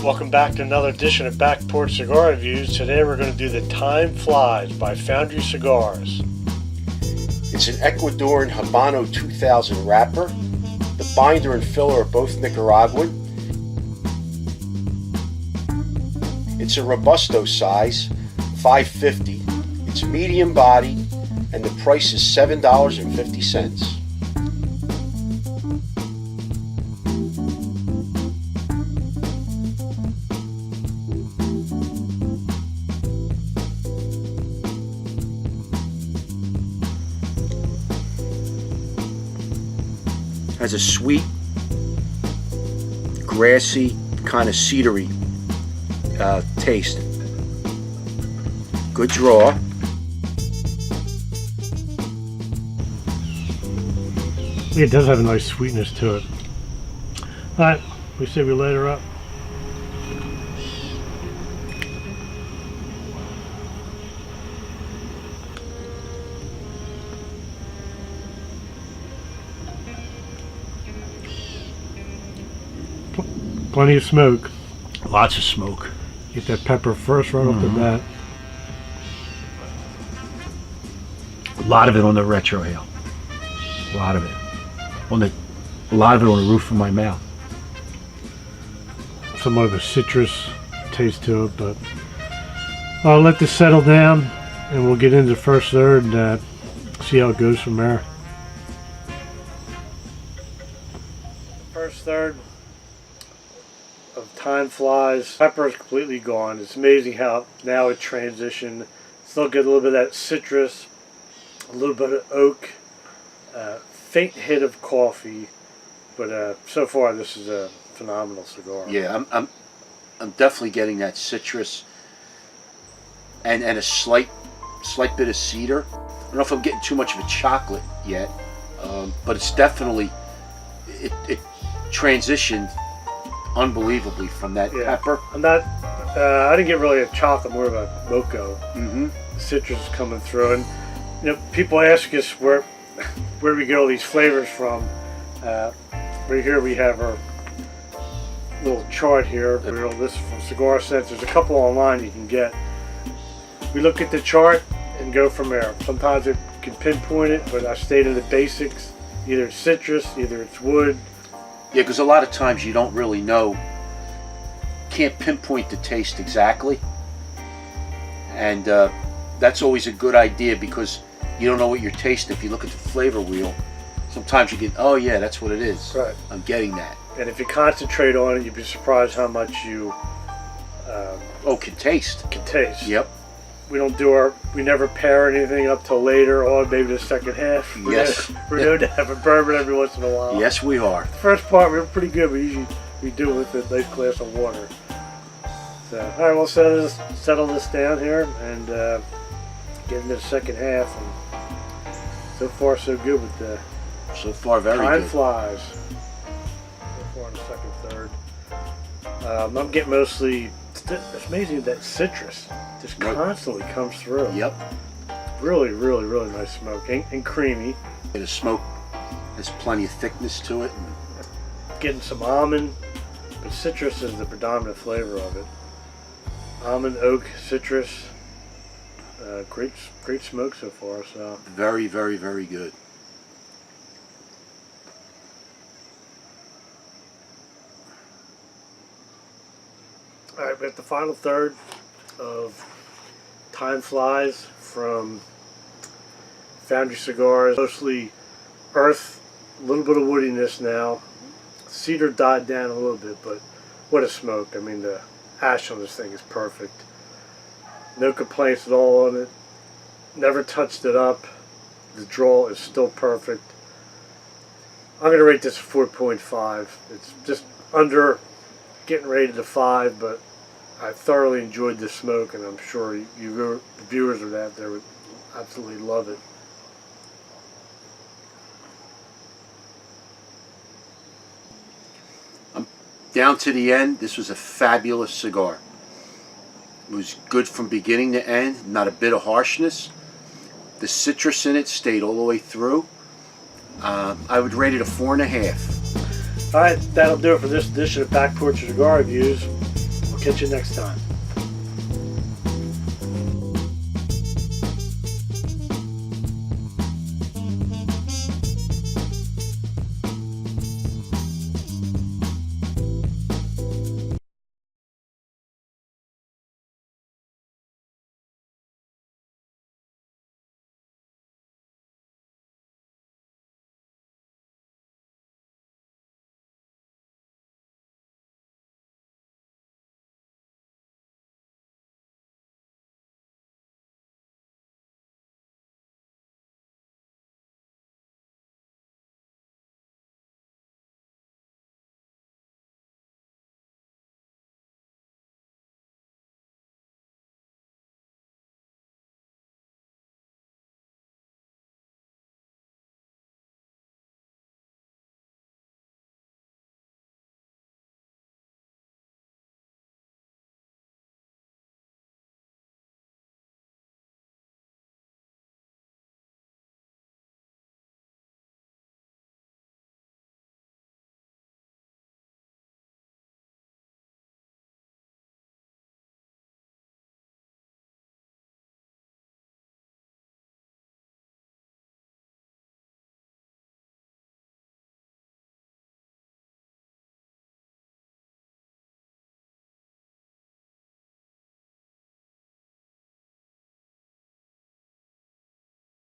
Welcome back to another edition of Back Porch Cigar Reviews. Today we're going to do the Time Flies by Foundry Cigars. It's an Ecuadorian Habano 2000 wrapper. The binder and filler are both Nicaraguan. It's a Robusto size, $5.50. It's medium body, and the price is $7.50. Has a sweet, grassy, kind of cedary taste. Good draw. It does have a nice sweetness to it. Alright, we say we light her up. Plenty of smoke. Lots of smoke. Get that pepper first right off the bat. A lot of it on the retrohale. A lot of it. A lot of it on the roof of my mouth. Somewhat of a citrus taste to it, but I'll let this settle down and we'll get into the first third and see how it goes from there. First third of Time Flies. Pepper is completely gone. It's amazing how now it transitioned. Still get a little bit of that citrus, a little bit of oak, faint hit of coffee, but so far this is a phenomenal cigar. Yeah, I'm definitely getting that citrus and a slight bit of cedar. I don't know if I'm getting too much of a chocolate yet, but it's definitely it transitioned unbelievably from that pepper. I'm not. I didn't get really a chocolate, more of a mocha. Citrus is coming through, and you know, people ask us where we get all these flavors from. Right here we have our little chart here. This is from Cigar Sense. There's a couple online you can get. We look at the chart and go from there. Sometimes it can pinpoint it, but I stated the basics. Either it's citrus, either it's wood. Yeah, because a lot of times you don't really know, can't pinpoint the taste exactly, and that's always a good idea because you don't know what you're tasting. If you look at the flavor wheel, sometimes you get, oh yeah, that's what it is. Right. I'm getting that. And if you concentrate on it, you'd be surprised how much you can taste. Can taste. Yep. We never pair anything up till later on, maybe the second half. Yes. We're known to have a bourbon every once in a while. Yes, we are. The first part we were pretty good, but usually we do it with a nice glass of water. So, all right, we'll settle this down here and get into the second half. And so far, so good with the very Time good. Flies. So far in the second third. I'm getting mostly. It's amazing that citrus just constantly comes through. Yep. Really, really, really nice smoke and creamy. The smoke has plenty of thickness to it. Getting some almond, but citrus is the predominant flavor of it. Almond, oak, citrus. Great smoke so far. So Very, very, very good. all right, we have the final third of Time Flies from Foundry Cigars. Mostly earth, a little bit of woodiness now. Cedar died down a little bit, but what a smoke. I mean, the ash on this thing is perfect. No complaints at all on it. Never touched it up. The draw is still perfect. I'm going to rate this a 4.5. It's just under getting rated to 5, but I thoroughly enjoyed the smoke, and I'm sure you viewers of that there would absolutely love it. Down to the end, this was a fabulous cigar. It was good from beginning to end, not a bit of harshness. The citrus in it stayed all the way through. I would rate it a 4.5. Alright, that'll do it for this edition of Back Porch Cigar Reviews. Catch you next time.